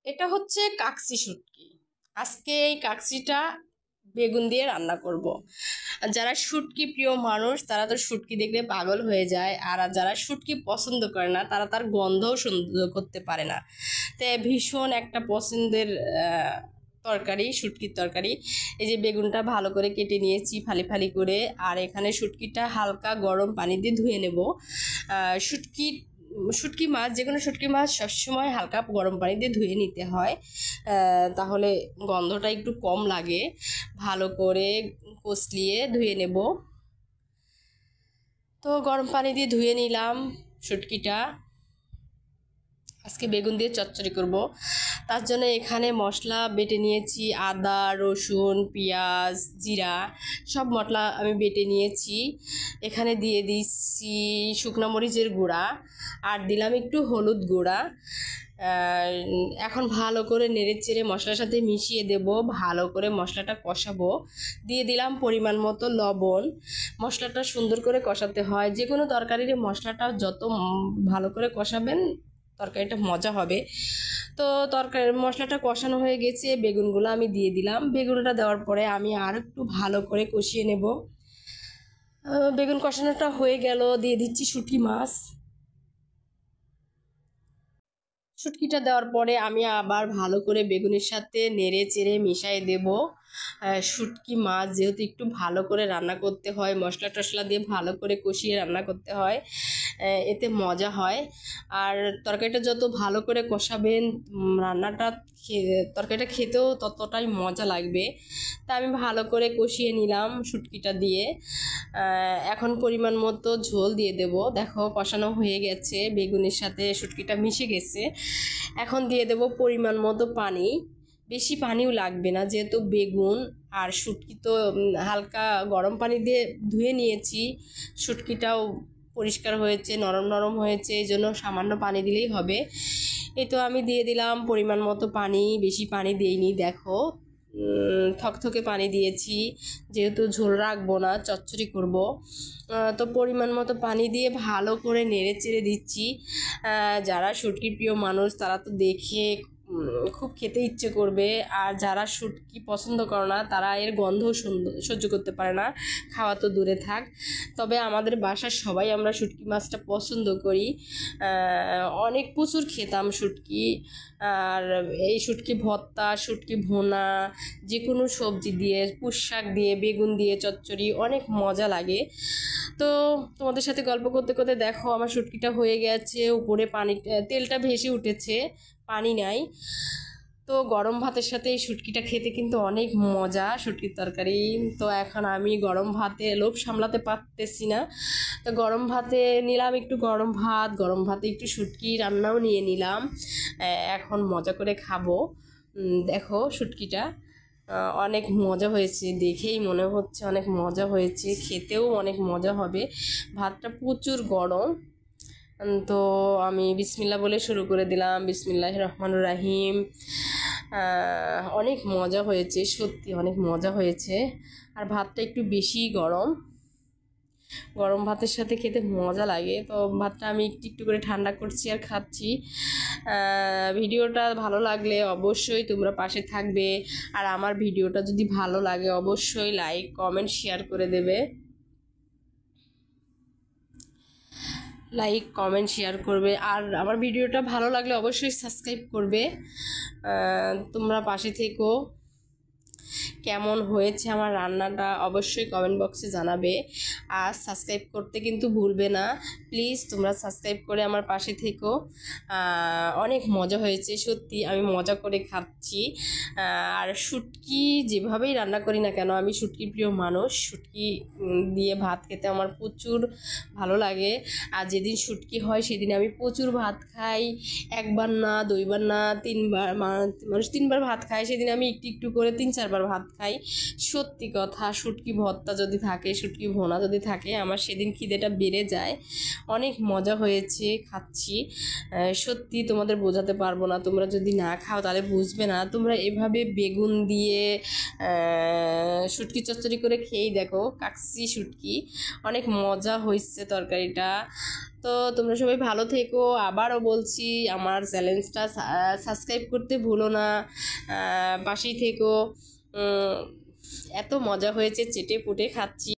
এটা হচ্ছে কাকসি শুটকি। আজকে এই কাকসিটা বেগুন দিয়ে রান্না করব। আর যারা শুটকি প্রিয় মানুষ তারা তো শুটকি দেখলে পাগল হয়ে যায়, আর যারা শুটকি পছন্দ করে না তারা তার গন্ধও সহ্য করতে পারে না। তাই ভীষণ একটা পছন্দের তরকারি শুটকির তরকারি। এই যে বেগুনটা ভালো করে কেটে নিয়েছি ফালি ফালি করে, আর এখানে শুটকিটা হালকা গরম পানি দিয়ে ধুয়ে নেব। শুটকি শুটকি মাছ, যে কোনো শুটকি মাছ সবসময় হালকা গরম পানি দিয়ে ধুয়ে নিতে হয়, তাহলে গন্ধটা একটু কম লাগে। ভালো করে কষলিয়ে ধুয়ে নেব। তো গরম পানি দিয়ে ধুয়ে নিলাম শুটকিটা। আজকে বেগুন দিয়ে চচ্চড়ি করব। তার জন্য এখানে মশলা বেটে নিয়েছি, আদা রসুন পেঁয়াজ জিরা সব মশলা আমি বেটে নিয়েছি। এখানে দিয়ে দিচ্ছি শুকনো মরিচের গুঁড়া, আর দিলাম একটু হলুদ গুঁড়া। এখন ভালো করে নেড়ে চেড়ে মশলার সাথে মিশিয়ে দেব, ভালো করে মশলাটা কষাবো। দিয়ে দিলাম পরিমাণ মতো লবণ। মশলাটা সুন্দর করে কষাতে হয়, যে কোনো তরকারির মশলাটা যত ভালো করে কষাবেন তরকারিটা মজা হবে। তো তরকারি মশলাটা কষানো হয়ে গেছে, বেগুনগুলো আমি দিয়ে দিলাম। বেগুনটা দেওয়ার পরে আমি আর একটু ভালো করে কষিয়ে নেব। বেগুন কষানোটা হয়ে গেল, দিয়ে দিচ্ছি শুটকি মাছ। শুটকিটা দেওয়ার পরে আমি আবার ভালো করে বেগুনের সাথে নেড়ে চেড়ে মিশিয়ে দেব। শুটকি মাছ যেহেতু একটু ভালো করে রান্না করতে হয়, মশলা টশলা দিয়ে ভালো করে কষিয়ে রান্না করতে হয়, এতে মজা হয়। আর তরকারিটা যত ভালো করে কষাবেন রান্নাটা তরকারিটা খেতেও ততটাই মজা লাগবে। তা আমি ভালো করে কষিয়ে নিলাম শুটকিটা দিয়ে। এখন পরিমাণ মতো ঝোল দিয়ে দেব। দেখো কষানো হয়ে গেছে, বেগুনের সাথে শুটকিটা মিশে গেছে। এখন দিয়ে দেব পরিমাণ মতো পানি। বেশি পানিও লাগবে না, যেহেতু বেগুন আর শুটকি তো হালকা গরম পানি দিয়ে ধুয়ে নিয়েছি। শুটকিটাও পরিষ্কার হয়েছে, নরম নরম হয়েছে, এই জন্য সামান্য পানি দিলেই হবে। এই তো আমি দিয়ে দিলাম পরিমাণ মতো পানি, বেশি পানি দিইনি। দেখো থকথকে পানি দিয়েছি, যেহেতু ঝোল রাখবো না, চচ্চড়ি করব। তো পরিমাণ মতো পানি দিয়ে ভালো করে নেড়ে চেড়ে দিচ্ছি। যারা শুটকির প্রিয় মানুষ তারা তো দেখে খুব খেতে ইচ্ছে করবে, আর যারা শুটকি পছন্দ করে না তারা এর গন্ধ সহ্য করতে পারে না, খাওয়া তো দূরে থাক। তবে আমাদের বাসার সবাই আমরা শুটকি মাছটা পছন্দ করি। অনেক প্রচুর খেতাম শুটকি। আর এই শুটকি ভর্তা, শুটকি ভুনা, যে কোনো সবজি দিয়ে, পুঁই শাক দিয়ে, বেগুন দিয়ে চচ্চড়ি অনেক মজা লাগে। তো তোমাদের সাথে গল্প করতে করতে দেখো আমার শুটকিটা হয়ে গেছে, উপরে পানি তেলটা ভেসে উঠেছে, পানি নাই। তো গরম ভাতের সাথে এই শুটকিটা খেতে কিন্তু অনেক মজা, শুটকির তরকারি। তো এখন আমি গরম ভাতে লোভ সামলাতে পারতেছি না, তো গরম ভাতে নিলাম একটু গরম ভাত, গরম ভাতে একটু শুটকি রান্নাও নিয়ে নিলাম। এখন মজা করে খাবো। দেখো শুটকিটা অনেক মজা হয়েছে, দেখেই মনে হচ্ছে অনেক মজা হয়েছে, খেতেও অনেক মজা হবে। ভাতটা প্রচুর গরম। তো আমি বিসমিল্লাহ বলে শুরু করে দিলাম, বিসমিল্লাহির রহমানির রহিম। অনেক মজা হয়েছে, সত্যি অনেক মজা হয়েছে। আর ভাতটা একটু বেশি গরম, গরম ভাতের সাথে খেতে মজা লাগে। তো ভাতটা আমি একটু একটু করে ঠান্ডা করছি আর খাচ্ছি। ভিডিওটা ভালো লাগলে অবশ্যই তোমরা পাশে থাকবে, আর আমার ভিডিওটা যদি ভালো লাগে অবশ্যই লাইক কমেন্ট শেয়ার করে দেবে। লাইক কমেন্ট শেয়ার করবে, আর আমার ভিডিওটা ভালো লাগলে অবশ্যই সাবস্ক্রাইব করবে। তোমরা পাশে থেকো। কেমন হয়েছে আমার রান্নাটা অবশ্যই কমেন্ট বক্সে জানাবে, আর সাবস্ক্রাইব করতে কিন্তু ভুলবে না। প্লিজ তোমরা সাবস্ক্রাইব করে আমার পাশে থেকো। অনেক মজা হয়েছে, সত্যি আমি মজা করে খাচ্ছি। আর শুটকি যেভাবেই রান্না করি না কেন, আমি শুটকি প্রিয় মানুষ। শুটকি দিয়ে ভাত খেতে আমার প্রচুর ভালো লাগে। আর যেদিন শুটকি হয় সেদিন আমি প্রচুর ভাত খাই, একবার না দুইবার না তিনবার, মানুষ তিনবার ভাত খায়, সেদিন আমি একটু একটু করে 3-4 বার ভাত খাই। সত্যি কথা, শুটকি ভর্তা যদি থাকে, শুটকি ভোনা যদি থাকে, আমার সেদিন খিদেটা বেড়ে যায়। অনেক মজা হয়েছে, খাচ্ছি। সত্যি তোমাদের বোঝাতে পারবো না, তোমরা যদি না খাও তাহলে বুঝবে না। তোমরা এভাবে বেগুন দিয়ে শুটকি চচ্চড়ি করে খেয়েই দেখো, কাকসি শুটকি, অনেক মজা হয়েছে তরকারিটা। তো তোমরা সবাই ভালো থেকো। আবারও বলছি, আমার চ্যানেলটা সাবস্ক্রাইব করতে ভুলো না, পাশেই থেকো। এত মজা হয়েছে, চেটে পুটে খাচ্ছি।